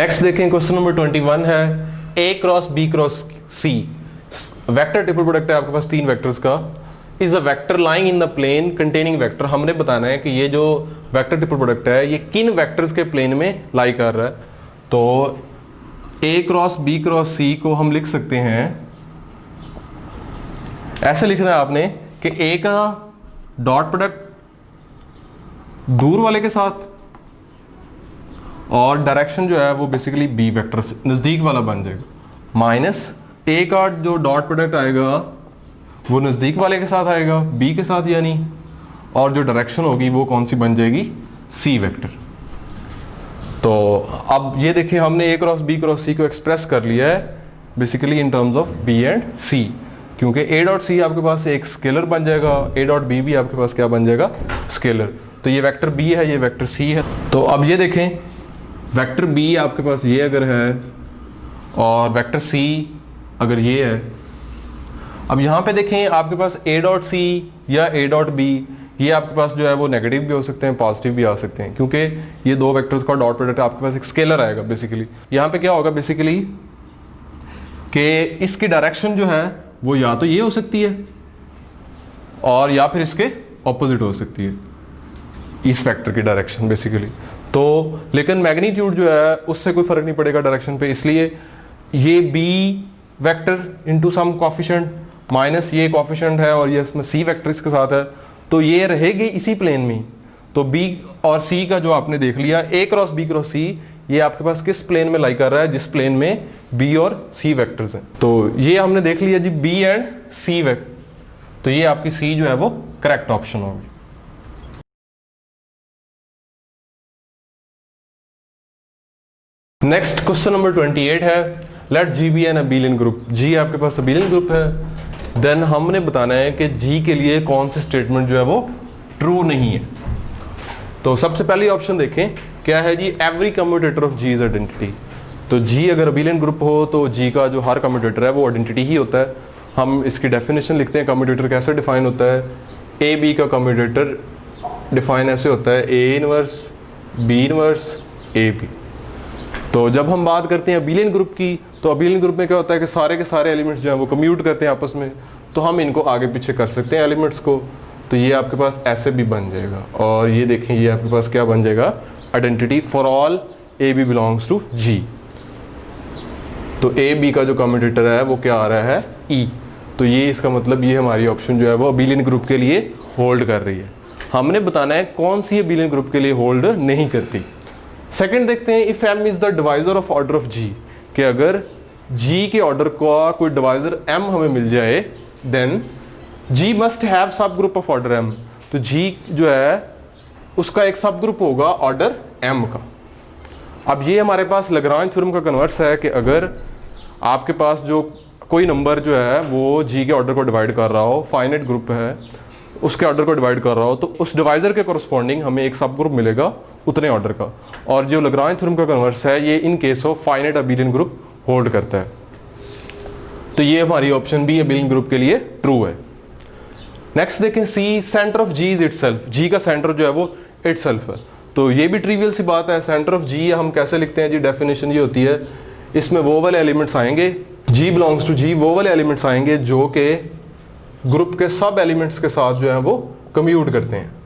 Next देखें question number 21 है A cross B cross C vector triple product है आपके पास तीन वेक्टर्स का। Is a vector lying in the plane containing vector. हमने बताना है कि ये जो वेक्टर ट्रिपल प्रोडक्ट है ये किन वेक्टर्स के प्लेन में लाई कर रहा है। तो ए क्रॉस बी क्रॉस सी को हम लिख सकते हैं, ऐसे लिखना है आपने कि ए का डॉट प्रोडक्ट दूर वाले के साथ और डायरेक्शन जो है वो बेसिकली बी वेक्टर से नजदीक वाला बन जाएगा, माइनस ए का जो डॉट प्रोडक्ट आएगा वो नजदीक वाले के साथ आएगा बी के साथ यानी, और जो डायरेक्शन होगी वो कौन सी बन जाएगी, सी वेक्टर। तो अब ये देखिए हमने ए क्रॉस सी को एक्सप्रेस कर लिया है basically in terms of B and C, क्योंकि ए डॉट सी आपके पास एक स्केलर बन जाएगा, ए डॉट बी भी आपके पास क्या बन जाएगा, स्केलर। तो ये वेक्टर बी है, ये वेक्टर सी है। तो अब ये देखें वेक्टर बी आपके पास ये अगर है और वेक्टर सी अगर ये है, अब यहाँ पे देखें आपके पास ए डॉट सी या ए डॉट बी ये आपके पास जो है वो नेगेटिव भी हो सकते हैं, पॉजिटिव भी आ सकते हैं, क्योंकि ये दो वेक्टर्स का डॉट प्रोडक्ट आपके पास एक स्केलर आएगा। बेसिकली यहाँ पे क्या होगा बेसिकली कि इसकी डायरेक्शन जो है वो या तो ये हो सकती है और या फिर इसके ऑपोजिट हो सकती है, इस वेक्टर की डायरेक्शन बेसिकली। तो लेकिन मैग्नीट्यूड जो है उससे कोई फर्क नहीं पड़ेगा डायरेक्शन पे, इसलिए ये B vector into sum coefficient minus ये कॉफिशेंट है और ये इसमें सी वेक्टर इसके साथ है, तो ये रहेगी इसी प्लेन में। तो बी और सी का जो आपने देख लिया ए क्रॉस बी क्रॉस सी ये आपके पास किस प्लेन में लाई कर रहा है, जिस प्लेन में बी और सी वेक्टर्स हैं। तो ये हमने देख लिया G B and C vector, तो ये आपकी सी जो है वो करेक्ट ऑप्शन होगी। नेक्स्ट क्वेश्चन नंबर 28 है let G be an abelian group. G आपके पास अबीलियन ग्रुप है, देन हमने बताना है कि जी के लिए कौन से स्टेटमेंट जो है वो ट्रू नहीं है। तो सबसे पहली ऑप्शन देखें क्या है जी, every commutator of G is identity. तो जी अगर अबीलियन ग्रुप हो तो जी का जो हर कम्यूटेटर है वो आइडेंटिटी ही होता है। हम इसकी डेफिनेशन लिखते हैं, कम्यूटेटर कैसे डिफाइन होता है, ए बी का कम्यूटेटर डिफाइन ऐसे होता है A inverse B inverse A B. तो जब हम बात करते हैं अबीलियन ग्रुप की, तो अबीलियन ग्रुप में क्या होता है कि सारे के सारे एलिमेंट्स जो हैं वो कम्यूट करते हैं आपस में, तो हम इनको आगे पीछे कर सकते हैं एलिमेंट्स को। तो ये आपके पास ऐसे भी बन जाएगा, और ये देखें ये आपके पास क्या बन जाएगा, identity for all A B belongs to G. तो ए बी का जो कम्यूटेटर है वो क्या आ रहा है, ई। तो ये इसका मतलब ये हमारी ऑप्शन जो है वो अबीलियन ग्रुप के लिए होल्ड कर रही है। हमने बताना है कौन सी अबीलियन ग्रुप के लिए होल्ड नहीं करती। सेकंड देखते हैं if M is the divisor of order of G, कि अगर जी के ऑर्डर का कोई डिवाइजर एम हमें मिल जाए देन जी मस्ट हैव सब ग्रुप ऑफ ऑर्डर एम। तो जी जो है उसका एक सब ग्रुप होगा ऑर्डर एम का। अब ये हमारे पास लैग्रांज थ्योरम का कन्वर्स है कि अगर आपके पास जो कोई नंबर जो है वो जी के ऑर्डर को डिवाइड कर रहा हो, फाइनाइट ग्रुप है उसके ऑर्डर को डिवाइड कर रहा हो, तो उस डिवाइजर के कोरस्पॉन्डिंग हमें एक सब ग्रुप मिलेगा उतने ऑर्डर का। और जो लैग्रांज थ्योरम का कन्वर्स है ये in case of finite abelian group hold करता है। तो ये हमारी ऑप्शन बी अबीलियन ग्रुप के लिए ट्रू है। नेक्स्ट देखें C, center of G is itself. G का सेंटर जो है वो इटसेल्फ है। तो ये भी ट्रिवियल सी बात है, सेंटर ऑफ जी हम कैसे लिखते हैं जी, डेफिनेशन ये होती है इसमें वो वाले एलिमेंट्स आएंगे, जी बिलोंग्स टू जी, वो वाले एलिमेंट्स आएंगे जो कि ग्रुप के सब एलिमेंट्स के साथ जो है वो कम्यूट करते हैं।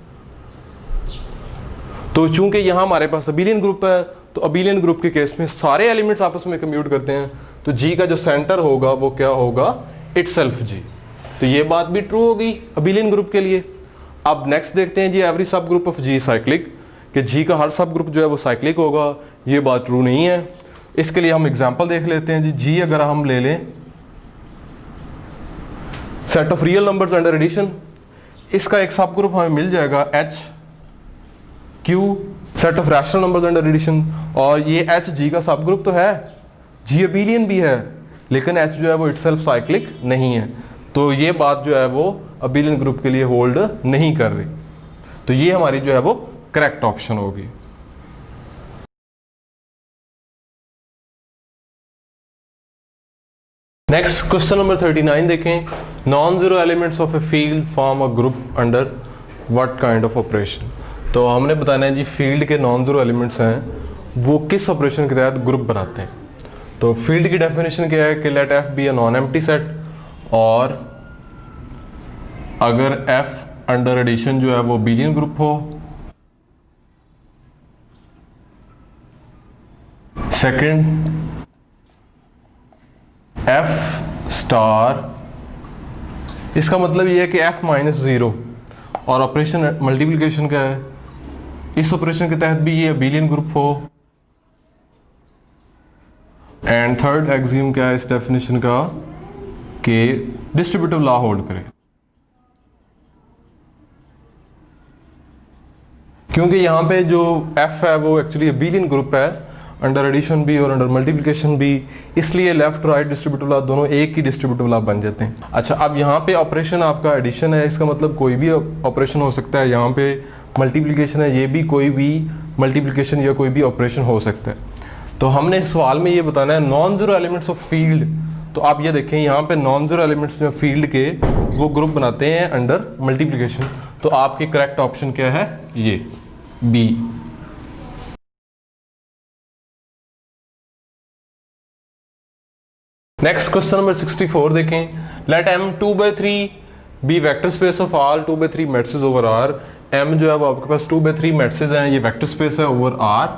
तो चूंकि यहां हमारे पास अबीलियन ग्रुप है, तो अबीलियन ग्रुप के केस में सारे एलिमेंट्स आपस में कम्यूट करते हैं, तो जी का जो सेंटर होगा वो क्या होगा, इटसेल्फ जी। तो ये बात भी ट्रू होगी अबीलियन ग्रुप के लिए। अब नेक्स्ट देखते हैं जी एवरी सब ग्रुप ऑफ जी साइक्लिक, कि जी का हर सब ग्रुप जो है वो साइक्लिक होगा, ये बात ट्रू नहीं है। इसके लिए हम एग्जांपल देख लेते हैं जी। जी अगर हम ले लें set of real numbers under addition, इसका एक सब ग्रुप हमें मिल जाएगा H Q, set of rational numbers under addition, और ये एच जी का सब ग्रुप तो है, जी अबीलियन भी है, लेकिन एच जो है वो इटसेल्फ साइक्लिक नहीं है। तो ये बात जो है वो अबीलियन ग्रुप के लिए होल्ड नहीं कर रही। तो ये हमारी जो है वो करेक्ट ऑप्शन होगी। नेक्स्ट क्वेश्चन नंबर 39 देखें, non zero elements of a field form a group under what kind of operation. तो हमने बताना है जी फील्ड के नॉन जीरो एलिमेंट्स हैं वो किस ऑपरेशन के तहत ग्रुप बनाते हैं। तो फील्ड की डेफिनेशन क्या है कि let F be a non empty set, और अगर एफ अंडर एडिशन जो है वो बीलियन ग्रुप हो। सेकंड, एफ स्टार, इसका मतलब ये है कि एफ माइनस जीरो, और ऑपरेशन मल्टीप्लिकेशन का है, इस ऑपरेशन के तहत भी ये बीलियन ग्रुप हो। एंड थर्ड एक्सियम क्या है इस डेफिनेशन का कि डिस्ट्रीब्यूटिव लॉ होल्ड करे, क्योंकि यहां पे जो एफ है वो एक्चुअली बीलियन ग्रुप है अंडर एडिशन भी और अंडर मल्टीप्लिकेशन भी, इसलिए लेफ्ट राइट डिस्ट्रीब्यूटिव लॉ दोनों एक ही डिस्ट्रीब्यूटिव लॉ बन जाते हैं। अच्छा, अब यहाँ पे ऑपरेशन आपका एडिशन है, इसका मतलब कोई भी ऑपरेशन हो सकता है। यहाँ पे मल्टीप्लिकेशन है, ये भी कोई भी मल्टीप्लिकेशन या कोई भी ऑपरेशन हो सकता है। तो हमने इस सवाल में ये बताना है non zero elements of field. तो आप ये देखें यहाँ पे नॉन जीरो एलिमेंट्स जो फील्ड के वो ग्रुप बनाते हैं अंडर मल्टीप्लिकेशन। तो आपकी करेक्ट ऑप्शन क्या है, ये बी। नेक्स्ट क्वेश्चन नंबर 64 देखें। Let M 2/3 be vector space of all 2/3 matrices over R। M जो है वो आपके पास 2/3 मैट्रिसेस हैं, ये वेक्टर स्पेस है ओवर R,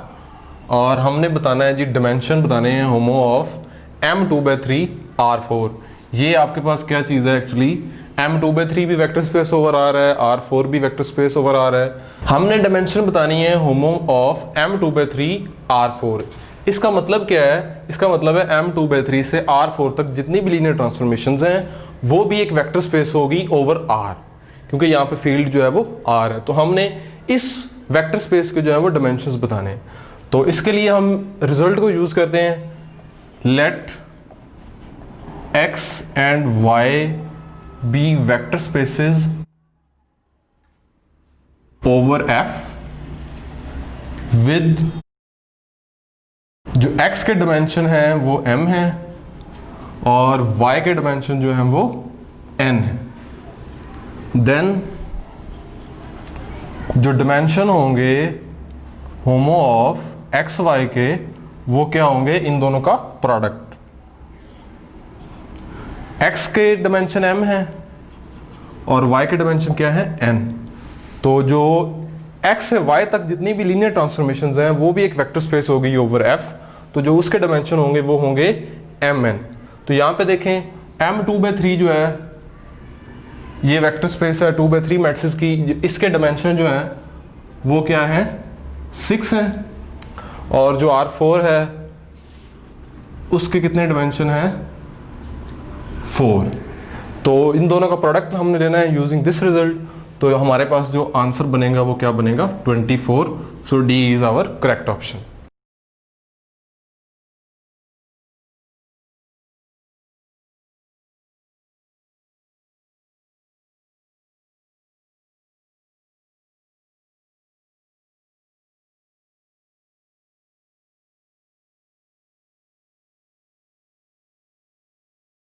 और हमने बताना है जी डायमेंशन बताने हैं होमो ऑफ M 2/3 R4। ये आपके पास क्या चीज़ है एक्चुअली, M 2/3 भी वेक्टर स्पेस ओवर R है, R4 भी वेक्टर स्पेस ओवर R है। हमने डायमेंशन बतानी है होमो ऑफ M 2/3 R4। इसका मतलब क्या है, इसका मतलब है M 2/3 से R4 तक जितनी भी लीनियर ट्रांसफॉर्मेशंस हैं वो भी एक वेक्टर स्पेस होगी ओवर R, क्योंकि यहाँ पे फील्ड जो है वो R है। तो हमने इस वेक्टर स्पेस के जो है वो डायमेंशंस बताने हैं। तो इसके लिए हम रिजल्ट को यूज करते हैं, let X and Y be vector spaces over F with जो x के डायमेंशन है वो m है और y के डायमेंशन जो है वो n है। देन जो डायमेंशन होंगे होमो ऑफ x y के वो क्या होंगे, इन दोनों का प्रोडक्ट। x के डायमेंशन m है और y के डायमेंशन क्या है, n। तो जो x से y तक जितनी भी लीनियर ट्रांसफॉर्मेशंस हैं वो भी एक वेक्टर स्पेस होगी ओवर f। तो जो उसके डायमेंशन होंगे वो होंगे mn। तो यहाँ पे देखें M 2/3 जो है ये वेक्टर स्पेस है 2/3 मैट्रिसेस की, इसके डायमेंशन जो है वो क्या है, 6 है, और जो R4 है उसके कितने डायमेंशन है, 4। तो इन दोनों का प्रोडक्ट हमने लेना है यूजिंग दिस रिजल्ट। तो हमारे पास जो आंसर बनेगा वो क्या बनेगा, 24। So D is our correct option.